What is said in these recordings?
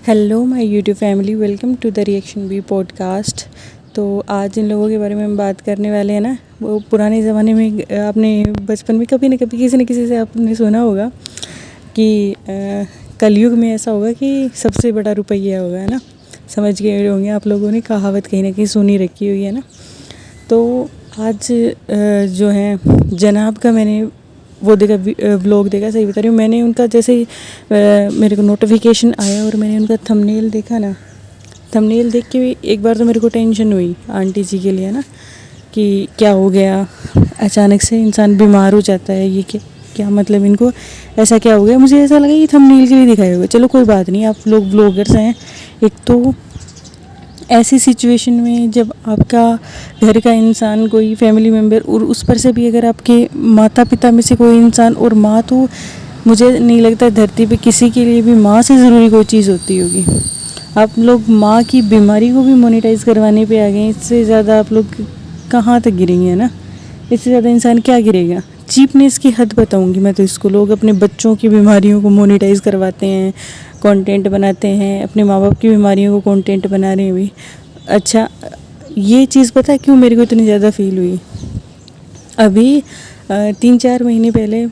Hello my YouTube family, welcome to the reaction B podcast. तो आज जिन लोगों के बारे में हम बात करने वाले हैं ना, वो पुराने ज़माने में आपने बचपन में कभी न कभी किसी न किसी से आपने सुना होगा कि कलयुग में ऐसा होगा कि सबसे बड़ा रुपया होगा, है ना। समझ गए होंगे आप लोगों ने, कहावत कहीं ना कहीं सुनी रखी हुई है ना। तो आज जो है जनाब का मैंने वो देखा, व्लॉग देखा, सही बता रही हूँ। मैंने उनका जैसे ही मेरे को नोटिफिकेशन आया और मैंने उनका थंबनेल देखा ना, थंबनेल देख के भी एक बार तो मेरे को टेंशन हुई आंटी जी के लिए ना, कि क्या हो गया, अचानक से इंसान बीमार हो जाता है, ये क्या क्या मतलब, इनको ऐसा क्या हो गया। मुझे ऐसा लगा ये थंबनेल के लिए दिखाया होगा। चलो कोई बात नहीं, आप लोग ब्लॉगर्स हैं। एक तो ऐसी सिचुएशन में जब आपका घर का इंसान, कोई फैमिली मेम्बर, और उस पर से भी अगर आपके माता पिता में से कोई इंसान, और माँ तो मुझे नहीं लगता धरती पे किसी के लिए भी माँ से ज़रूरी कोई चीज़ होती होगी। आप लोग माँ की बीमारी को भी मोनेटाइज करवाने पे आ गए। इससे ज़्यादा आप लोग कहाँ तक गिरेंगे, है ना। इससे ज़्यादा इंसान क्या गिरेगा। चीपनेस की हद बताऊंगी मैं तो इसको। लोग अपने बच्चों की बीमारियों को मोनेटाइज करवाते हैं, कंटेंट बनाते हैं, अपने माँ बाप की बीमारियों को कंटेंट बना रहे हैं भी। अच्छा, ये चीज़ पता है क्यों मेरे को इतनी ज़्यादा फील हुई अभी 3-4 महीने पहले।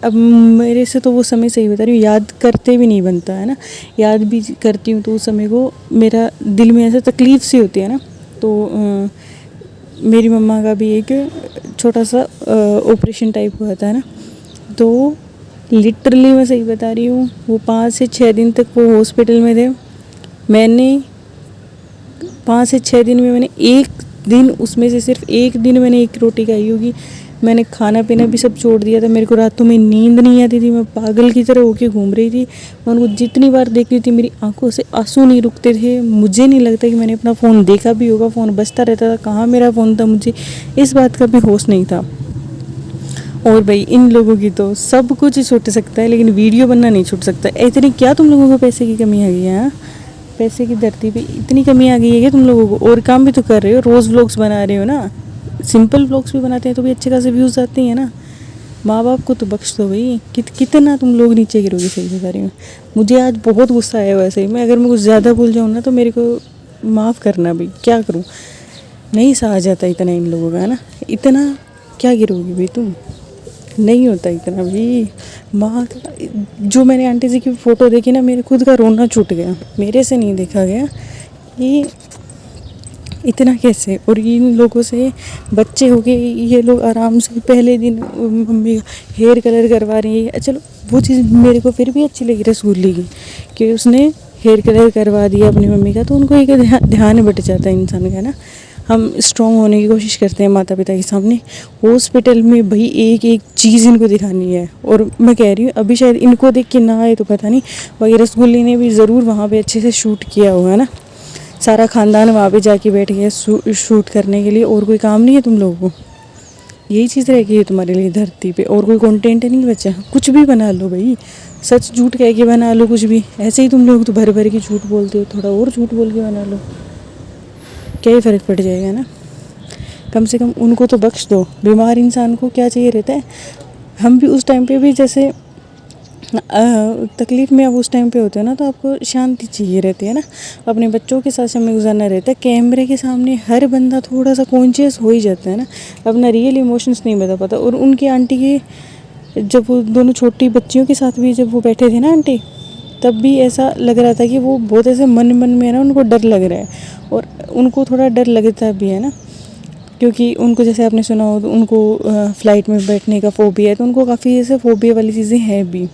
अब मेरे से तो वो समय, सही बता रही हूँ, याद करते भी नहीं बनता है ना। याद भी करती हूँ तो उस समय को मेरा दिल में ऐसे तकलीफ़ सी होती है ना। तो मेरी मम्मा का भी एक छोटा सा ऑपरेशन टाइप हुआ था ना। तो लिटरली मैं सही बता रही हूँ, वो 5 से 6 दिन तक वो हॉस्पिटल में थे। मैंने 5 से 6 दिन में मैंने एक दिन, उसमें से सिर्फ एक दिन मैंने एक रोटी खाई होगी। मैंने खाना पीना भी सब छोड़ दिया था। मेरे को रातों में नींद नहीं आती थी, मैं पागल की तरह होके घूम रही थी। मैं उनको जितनी बार देखती थी मेरी आंखों से आंसू नहीं रुकते थे। मुझे नहीं लगता कि मैंने अपना फ़ोन देखा भी होगा। फ़ोन बजता रहता था, कहाँ मेरा फ़ोन था, मुझे इस बात का भी होश नहीं था। और भाई इन लोगों की तो सब कुछ ही छूट सकता है, लेकिन वीडियो बनना नहीं छूट सकता। इतनी क्या तुम लोगों को पैसे की कमी आ गई है, हाँ? पैसे की धरती पे इतनी कमी आ गई है कि तुम लोगों को, और काम भी तो कर रहे हो, रोज़ व्लॉग्स बना रहे हो ना। सिंपल व्लॉग्स भी बनाते हैं तो भी अच्छे खासे व्यूज़ आते हैं ना। माँ बाप को तो बख्श दो भाई। कितना तुम लोग नीचे गिरोगे, सही बता रही हूँ। मुझे आज बहुत गुस्सा आया वैसे ही। मैं अगर मैं कुछ ज़्यादा भूल जाऊँ ना तो मेरे को माफ़ करना भाई, क्या करूँ। नहीं सहा जाता इतना इन लोगों का, है ना। इतना क्या गिरोगी भाई तुम, नहीं होता इतना भी। माँ, जो मैंने आंटी जी की फ़ोटो देखी ना, मेरे खुद का रोना छूट गया। मेरे से नहीं देखा गया कि इतना कैसे। और इन लोगों से बच्चे हो गए, ये लोग आराम से पहले दिन मम्मी हेयर कलर करवा रही है। चलो वो चीज़ मेरे को फिर भी अच्छी लगी रसूली की, कि उसने हेयर कलर करवा दिया अपनी मम्मी का। तो उनको एक ध्यान बट जाता है इंसान का ना। हम स्ट्रॉन्ग होने की कोशिश करते हैं माता पिता के सामने। हॉस्पिटल में भाई एक एक चीज़ इनको दिखानी है। और मैं कह रही हूँ अभी शायद इनको देख के ना आए तो पता नहीं, वही रसगुल्ली ने भी ज़रूर वहाँ पे अच्छे से शूट किया होगा ना। सारा ख़ानदान वहाँ पे जाके बैठ गया शूट करने के लिए। और कोई काम नहीं है तुम लोगों को, यही चीज़ रह गई है तुम्हारे लिए धरती पे। और कोई कंटेंट नहीं बचा। कुछ भी बना लो भाई, सच झूठ कह के बना लो कुछ भी। ऐसे ही तुम लोग तो भर भर के झूठ बोलते हो, थोड़ा और झूठ बोल के बना लो, क्या ही फ़र्क पड़ जाएगा ना। कम से कम उनको तो बख्श दो। बीमार इंसान को क्या चाहिए रहता है। हम भी उस टाइम पे भी जैसे तकलीफ़ में अब उस टाइम पे होते हो ना, तो आपको शांति चाहिए रहती है ना। अपने बच्चों के साथ समय गुजारना रहता है। कैमरे के सामने हर बंदा थोड़ा सा कॉन्शियस हो ही जाता है ना, अपना रियल इमोशंस नहीं बता पाता। और उनकी आंटी की, जब वो दोनों छोटी बच्चियों के साथ भी जब वो बैठे थे ना आंटी, तब भी ऐसा लग रहा था कि वो बहुत ऐसे मन मन में है ना, उनको डर लग रहा है। और उनको थोड़ा डर लगता भी है ना, क्योंकि उनको, जैसे आपने सुना हो, तो उनको फ़्लाइट में बैठने का फ़ोबिया है। तो उनको काफ़ी ऐसे फ़ोबिया वाली चीज़ें हैं भी।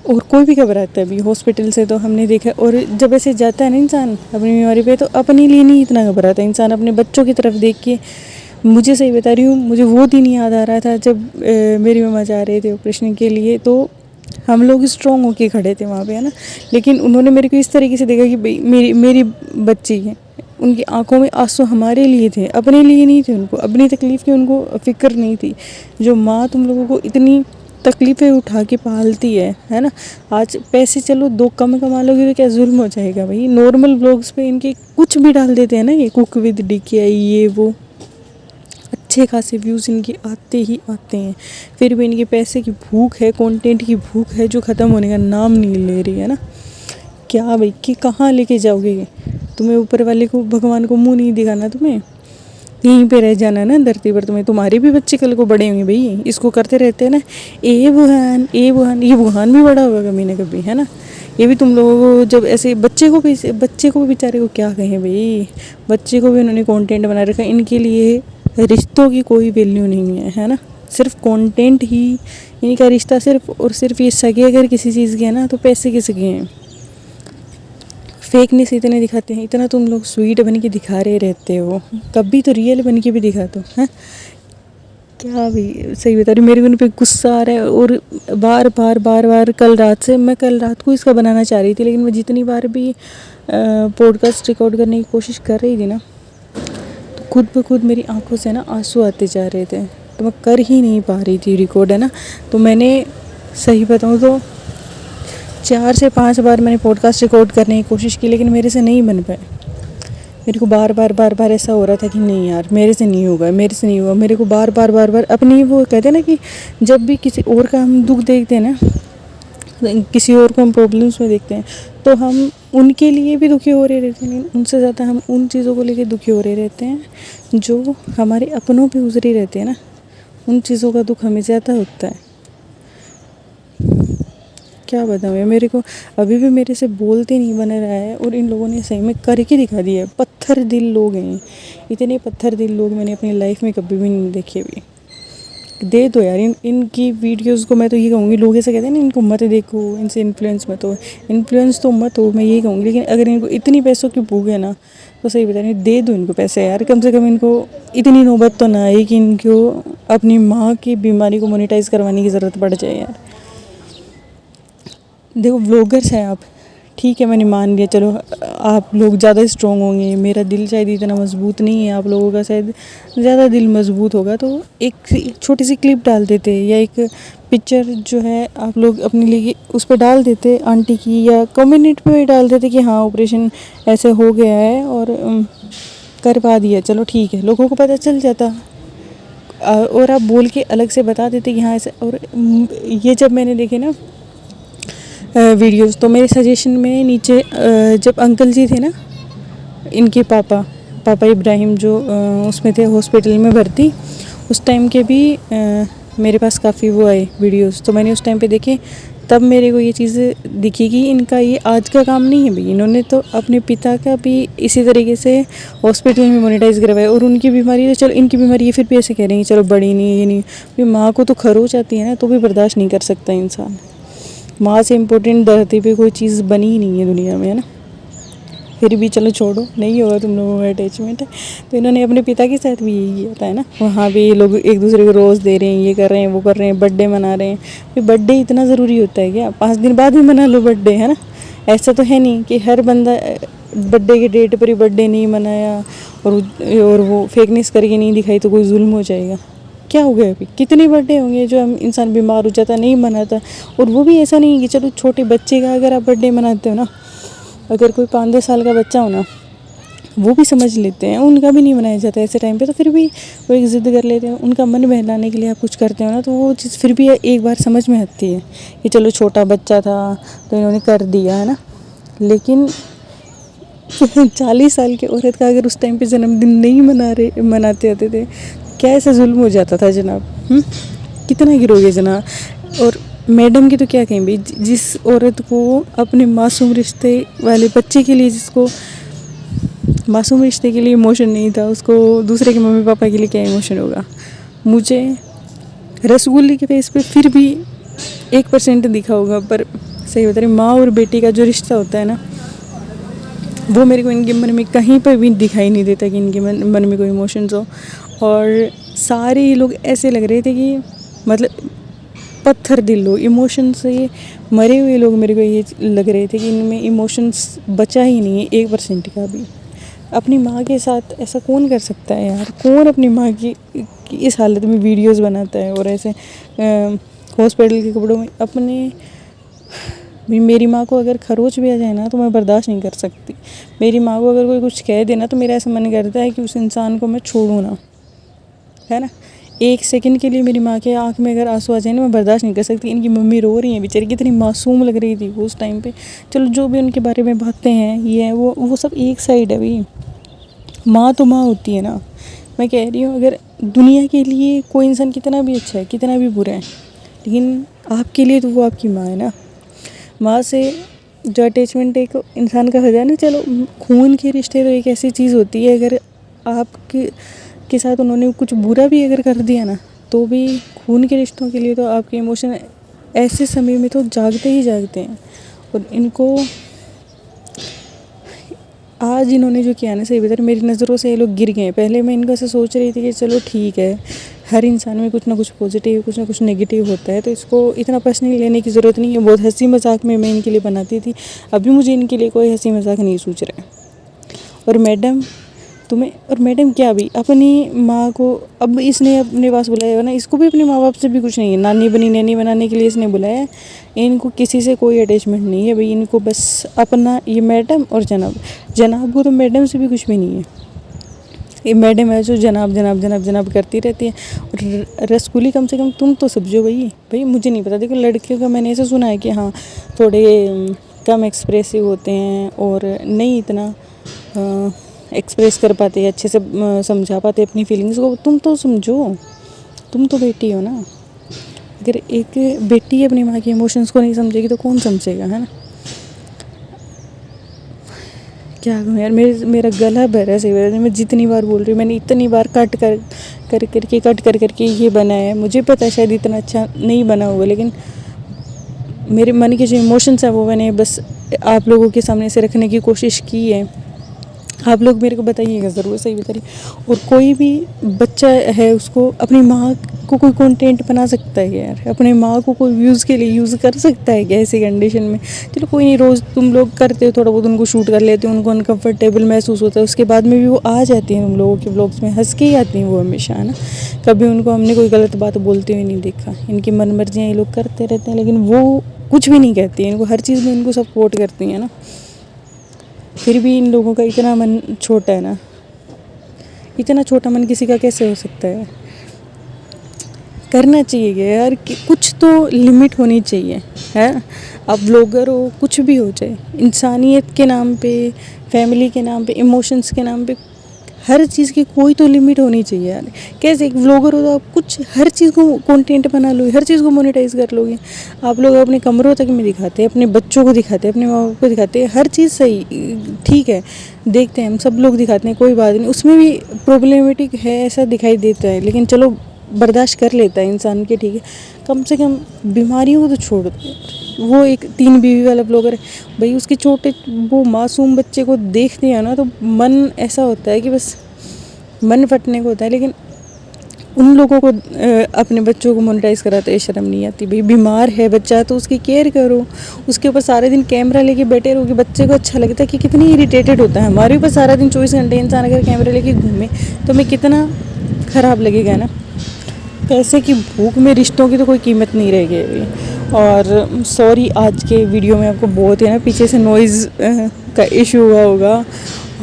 और कोई भी घबराता है अभी हॉस्पिटल से, तो हमने देखा। और जब ऐसे जाता है ना इंसान अपनी बीमारी पे, तो अपने लिए नहीं इतना घबराता इंसान, अपने बच्चों की तरफ देख के। मुझे सही बता रही हूँ, मुझे वो दिन याद आ रहा था जब मेरी मम्मा जा रहे थे ऑपरेशन के लिए। तो हम लोग स्ट्रॉन्ग होके खड़े थे वहाँ पे, है ना। लेकिन उन्होंने मेरे को इस तरीके से देखा कि भाई मेरी मेरी बच्ची है। उनकी आंखों में आंसू हमारे लिए थे, अपने लिए नहीं थे। उनको अपनी तकलीफ़ की उनको फ़िक्र नहीं थी। जो माँ तुम लोगों को इतनी तकलीफ़ें उठा के पालती है ना। आज पैसे चलो 2 कम कमा लोगे तो क्या जुल्म हो जाएगा भाई। नॉर्मल ब्लॉग्स पे इनके कुछ भी डाल देते हैं ना, ये कुक विद DKI, ये वो, अच्छे खासे व्यूज़ इनके आते ही आते हैं। फिर भी इनके पैसे की भूख है, कंटेंट की भूख है, जो ख़त्म होने का नाम नहीं ले रही है ना। क्या भाई कि कहाँ लेके जाओगे? तुम्हें ऊपर वाले को, भगवान को मुँह नहीं दिखाना, तुम्हें यहीं पे रह जाना ना धरती पर। तुम्हें तुम्हारे भी बच्चे कल को बड़े होंगे भाई, इसको करते रहते हैं ना, ए बुहान ए बुहान। ये बुहान भी बड़ा होगा कभी ना कभी, है ना। ये भी तुम लोगों को जब ऐसे बच्चे को भी बेचारे को क्या कहें भाई, बच्चे को भी उन्होंने कंटेंट बना रखा है। इनके लिए रिश्तों की कोई वैल्यू नहीं है ना। सिर्फ कंटेंट ही इनका रिश्ता, सिर्फ और सिर्फ ये सगे अगर किसी चीज़ के हैं ना तो पैसे के सगे हैं। फेकनेस इतने दिखाते हैं, इतना तुम लोग स्वीट बन के दिखा रहे रहते हो, कभी तो रियल बन के भी दिखा दो। हैं क्या भाई, सही बता रही, मेरे को इन पे गुस्सा आ रहा है। और बार बार कल रात को इसका बनाना चाह रही थी, लेकिन मैं जितनी बार भी पॉडकास्ट रिकॉर्ड करने की कोशिश कर रही थी ना, तो खुद ब खुद मेरी आंखों से ना आंसू आते जा रहे थे, तो मैं कर ही नहीं पा रही थी रिकॉर्ड, है ना। तो मैंने, सही बताऊँ तो 4 से 5 बार मैंने पॉडकास्ट रिकॉर्ड करने की कोशिश की, लेकिन मेरे से नहीं बन पाए। मेरे को बार बार ऐसा हो रहा था कि नहीं यार, मेरे से नहीं होगा। मेरे को बार बार अपनी, वो कहते हैं ना कि जब भी किसी और का हम दुख देखते हैं ना, किसी और को हम प्रॉब्लम्स में देखते हैं, तो हम उनके लिए भी दुखी हो रहे रहते हैं, लेकिन उनसे ज़्यादा हम उन चीज़ों को लेकर दुखी हो रहे रहते हैं जो हमारे अपनों पे गुजरी रहती है ना। उन चीज़ों का दुख हमें ज़्यादा होता है। क्या बताऊँ यार, मेरे को अभी भी मेरे से बोलते नहीं बन रहा है, और इन लोगों ने सही में करके दिखा दिया है। पत्थर दिल लोग हैं, इतने पत्थर दिल लोग मैंने अपनी लाइफ में कभी भी नहीं देखे। अभी दे दो यार इनकी वीडियोस को। मैं तो ये कहूँगी, लोग ऐसे कहते हैं ना, इनको मत देखो, इनसे इन्फ्लुएंस मत हो। इन्फ्लुएंस तो मत हो, मैं यही कहूँगी, लेकिन अगर इनको इतनी पैसों की भूख है ना, तो सही बता रही, दे दो इनको पैसे यार। कम से कम इनको इतनी नौबत तो ना आए कि इनको अपनी माँ की बीमारी को मोनेटाइज करवाने की ज़रूरत पड़ जाए यार। देखो व्लॉगर्स हैं आप, ठीक है, मैंने मान लिया, चलो आप लोग ज़्यादा स्ट्रॉन्ग होंगे, मेरा दिल शायद इतना मज़बूत नहीं है, आप लोगों का शायद ज़्यादा दिल मज़बूत होगा, तो एक छोटी सी क्लिप डाल देते, या एक पिक्चर जो है आप लोग अपने लिए उस पर डाल देते आंटी की, या कम्युनिटी पे डाल देते कि हाँ ऑपरेशन ऐसे हो गया है और करवा दिया, चलो ठीक है, लोगों को पता चल जाता। और आप बोल के अलग से बता देते कि हाँ ऐसे। और ये जब मैंने देखे ना वीडियोस, तो मेरे सजेशन में नीचे जब अंकल जी थे ना, इनके पापा इब्राहिम, जो उसमें थे हॉस्पिटल में भर्ती, उस टाइम के भी मेरे पास काफ़ी वो आए वीडियोस, तो मैंने उस टाइम पे देखे। तब मेरे को ये चीज़ दिखी कि इनका ये आज का काम नहीं है भाई, इन्होंने तो अपने पिता का भी इसी तरीके से हॉस्पिटल में मोनेटाइज करवाया। और उनकी बीमारी तो चलो, इनकी बीमारी ये फिर भी ऐसे कह रहे हैं चलो बड़ी नहीं, ये नहीं, भाई माँ को तो खरोच आती है ना, तो भी बर्दाश्त नहीं कर सकता इंसान। माँ से इम्पोर्टेंट धरती पे कोई चीज़ बनी ही नहीं है दुनिया में, है ना। फिर भी चलो छोड़ो, नहीं होगा तुम लोगों का अटैचमेंट है। तो इन्होंने अपने पिता के साथ भी यही किया था, है ना। वहाँ भी ये लोग एक दूसरे को रोज़ दे रहे हैं, ये कर रहे हैं, वो कर रहे हैं, बर्थडे मना रहे हैं। फिर बर्थडे इतना ज़रूरी होता है क्या? 5 दिन बाद भी मना लो बर्थडे, है ना। ऐसा तो है नहीं कि हर बंदा बर्थडे के डेट पर ही बर्थडे नहीं मनाया और वो फेकनेस करके नहीं दिखाई तो कोई जुल्म हो जाएगा। क्या हो गया? अभी कितने बर्थडे होंगे जो हम इंसान बीमार हो जाता नहीं मनाता। और वो भी ऐसा नहीं कि चलो छोटे बच्चे का अगर आप बर्थडे मनाते हो ना, अगर कोई 5-10 साल का बच्चा हो ना, वो भी समझ लेते हैं, उनका भी नहीं मनाया जाता ऐसे टाइम पे। तो फिर भी वो एक ज़िद कर लेते हैं, उनका मन बहलाने के लिए आप कुछ करते हो ना, तो वो चीज़ फिर भी एक बार समझ में आती है कि चलो छोटा बच्चा था तो इन्होंने कर दिया, है ना। लेकिन 40 साल की औरत का अगर उस टाइम पे जन्मदिन नहीं मनाते आते थे, क्या ऐसा जुल्म हो जाता था जनाब? कितना गिरोगे जनाब। और मैडम की तो क्या कहें भाई, जिस औरत को अपने मासूम रिश्ते वाले बच्चे के लिए, जिसको मासूम रिश्ते के लिए इमोशन नहीं था, उसको दूसरे के मम्मी पापा के लिए क्या इमोशन होगा। मुझे रसगुल्ले के फेस पे फिर भी 1% दिखा होगा, पर सही बता रही, माँ और बेटी का जो रिश्ता होता है ना, वो मेरे को इनके मन में कहीं पर भी दिखाई नहीं देता कि इनके मन में कोई इमोशंस हो। और सारे ये लोग ऐसे लग रहे थे कि मतलब पत्थर दिल लोग, इमोशन से मरे हुए लोग मेरे को ये लग रहे थे कि इनमें इमोशंस बचा ही नहीं है 1% का भी। अपनी माँ के साथ ऐसा कौन कर सकता है यार? कौन अपनी माँ की इस हालत में वीडियोस बनाता है और ऐसे हॉस्पिटल के कपड़ों में अपने। मेरी माँ को अगर खरोच भी आ जाए ना, तो मैं बर्दाश्त नहीं कर सकती। मेरी माँ को अगर कोई कुछ कह देना, तो मेरा ऐसा मन करता है कि उस इंसान को मैं छोड़ूँ ना, है ना। एक सेकंड के लिए मेरी माँ के आँख में अगर आंसू आ जाए ना, मैं बर्दाश्त नहीं कर सकती। इनकी मम्मी रो रही हैं बेचारी, कितनी मासूम लग रही थी वो उस टाइम पे। चलो जो भी उनके बारे में बातें हैं ये है वो सब एक साइड है भाई, माँ तो माँ होती है ना। मैं कह रही हूँ अगर दुनिया के लिए कोई इंसान कितना भी अच्छा है, कितना भी बुरा है, लेकिन आपके लिए तो वो आपकी माँ है ना। माँ से जो अटैचमेंट एक इंसान का हो जाए ना, चलो खून के रिश्ते तो एक ऐसी चीज़ होती है, अगर आपके साथ उन्होंने कुछ बुरा भी अगर कर दिया ना, तो भी खून के रिश्तों के लिए तो आपके इमोशन ऐसे समय में तो जागते ही जागते हैं। और इनको आज इन्होंने जो किया ना, सही बता रही, मेरी नज़रों से ये लोग गिर गए। पहले मैं इनको ऐसे सोच रही थी कि चलो ठीक है, हर इंसान में कुछ ना कुछ पॉजिटिव कुछ ना कुछ नेगेटिव होता है, तो इसको इतना पर्सनली लेने की ज़रूरत नहीं है। बहुत हंसी मजाक में मैं इनके लिए बनाती थी, अभी मुझे इनके लिए कोई हंसी मजाक नहीं सूझ रहा है। और मैडम तुम्हें, और मैडम क्या भी अपनी माँ को, अब इसने अपने पास बुलाया है ना, इसको भी अपने माँ बाप से भी कुछ नहीं है, नानी बनी नैनी बनाने के लिए इसने बुलाया है। इनको किसी से कोई अटैचमेंट नहीं है भाई, इनको बस अपना ये मैडम और जनाब को तो मैडम से भी कुछ भी नहीं है। ये मैडम है जो जनाब जनाब जनाब जनाब करती रहती है। और रसगुल्ली कम से कम तुम तो समझो भाई मुझे नहीं पता। देखो लड़कियों का मैंने ऐसा सुना है कि हाँ थोड़े कम एक्सप्रेसिव होते हैं और नहीं इतना एक्सप्रेस कर पाते, अच्छे से समझा पाते अपनी फीलिंग्स को। तुम तो समझो, तुम तो बेटी हो ना। अगर एक बेटी अपनी माँ के इमोशंस को नहीं समझेगी तो कौन समझेगा, है ना। क्या कहूँ यार, मेरा गला भर है सही बात है। मैं जितनी बार बोल रही हूँ, मैंने इतनी बार कट करके ये बना है। मुझे पता है शायद इतना अच्छा नहीं बना होगा, लेकिन मेरे मन के जो इमोशंस हैं वो मैंने बस आप लोगों के सामने से रखने की कोशिश की है। आप लोग मेरे को बताइएगा ज़रूर, सही बता रही। और कोई भी बच्चा है उसको अपनी माँ को कोई कंटेंट बना सकता है यार, अपने माँ को कोई व्यूज़ के लिए यूज़ कर सकता है क्या ऐसी कंडीशन में। चलो कोई नहीं, रोज़ तुम लोग करते हो, थोड़ा बहुत उनको शूट कर लेते हो, उनको अनकम्फर्टेबल महसूस होता है, उसके बाद में भी वो आ जाती हैं तुम लोगों के ब्लॉग्स में, हंस के ही आती हैं वो हमेशा, है ना। कभी उनको हमने कोई गलत बात बोलते हुए नहीं देखा। इनकी मन मर्जियाँ ये लोग करते रहते हैं, लेकिन वो कुछ भी नहीं कहती हैं, इनको हर चीज़ में इनको सपोर्ट करती हैं ना। फिर भी इन लोगों का इतना मन छोटा है ना, इतना छोटा मन किसी का कैसे हो सकता है। करना चाहिए क्या यार, कि कुछ तो लिमिट होनी चाहिए, है। अब ब्लॉगर हो, कुछ भी हो जाए, इंसानियत के नाम पे, फैमिली के नाम पे, इमोशंस के नाम पे, हर चीज़ की कोई तो लिमिट होनी चाहिए यार। कैसे एक व्लॉगर हो तो आप कुछ हर चीज़ को कंटेंट बना लोगे, हर चीज़ को मोनेटाइज कर लोगे। आप लोग अपने कमरों तक में दिखाते हैं, अपने बच्चों को दिखाते हैं, अपने माँ बाप को दिखाते हैं, हर चीज़ सही ठीक है, देखते हैं हम सब लोग दिखाते हैं, कोई बात नहीं, उसमें भी प्रॉब्लमेटिक है ऐसा दिखाई देता है, लेकिन चलो बर्दाश्त कर लेता है इंसान के, ठीक है। कम से कम बीमारियों को तो छोड़ दो। वो एक 3 बीवी वाला ब्लॉगर है भाई, उसके छोटे वो मासूम बच्चे को देखते हैं ना तो मन ऐसा होता है कि बस मन फटने को होता है। लेकिन उन लोगों को अपने बच्चों को मोनेटाइज कराते शर्म नहीं आती। भाई बीमार है बच्चा तो उसकी केयर करो, उसके ऊपर सारे दिन कैमरा लेके बैठे रहो कि बच्चे को अच्छा लगता है कि कितनी इरिटेटेड होता है। हमारे ऊपर सारा दिन 24 घंटे इंसान अगर कैमरा लेके घूमे तो हमें कितना ख़राब लगेगा ना। पैसे की भूख में रिश्तों की तो कोई कीमत नहीं रह गई अभी। और सॉरी आज के वीडियो में आपको बहुत ही ना पीछे से नॉइज़ का इशू हुआ होगा,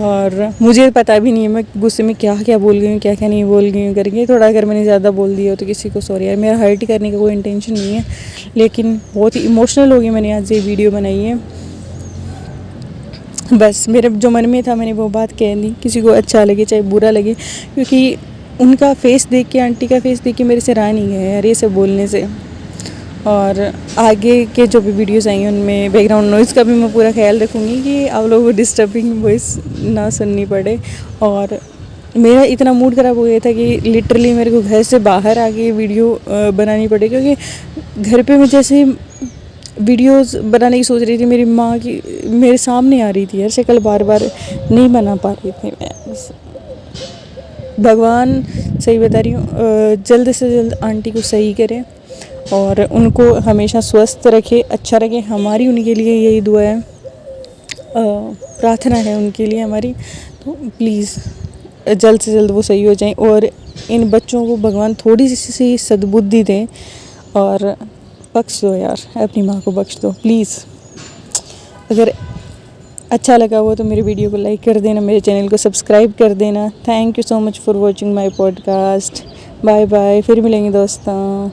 और मुझे पता भी नहीं है मैं गुस्से में क्या क्या बोल गई हूँ, क्या क्या नहीं बोल गई हूँ करके। थोड़ा अगर मैंने ज़्यादा बोल दिया हो तो किसी को सॉरी यार, मेरा हर्ट करने का कोई इंटेंशन नहीं है, लेकिन बहुत ही इमोशनल हो गई मैंने आज ये वीडियो बनाई है। बस मेरे जो मन में था मैंने वो बात कह दी, किसी को अच्छा लगे चाहे बुरा लगे, क्योंकि उनका फेस देख के, आंटी का फेस देख के मेरे से रहा नहीं गया यार ये सब बोलने से। और आगे के जो भी वीडियोस आई हैं उनमें बैकग्राउंड नॉइज़ का भी मैं पूरा ख्याल रखूँगी कि आप लोगों को डिस्टर्बिंग वॉइस ना सुननी पड़े। और मेरा इतना मूड ख़राब हो गया था कि लिटरली मेरे को घर से बाहर आके वीडियो बनानी पड़ी, क्योंकि घर पे मैं जैसे वीडियोस बनाने की सोच रही थी, मेरी माँ की मेरे सामने आ रही थी यार शक्ल, बार बार नहीं बना पा रही थी मैं। भगवान सही बता रही हूँ, जल्द से जल्द आंटी को सही करे और उनको हमेशा स्वस्थ रखे, अच्छा रखे। हमारी उनके लिए यही दुआ है, प्रार्थना है उनके लिए हमारी। तो प्लीज़ जल्द से जल्द वो सही हो जाएं और इन बच्चों को भगवान थोड़ी सी सद्बुद्धि दें और बख्श दो यार, अपनी माँ को बख्श दो प्लीज़। अगर अच्छा लगा हो तो मेरे वीडियो को लाइक कर देना, मेरे चैनल को सब्सक्राइब कर देना। Thank you so much for watching my podcast. Bye bye, फिर मिलेंगे दोस्तों।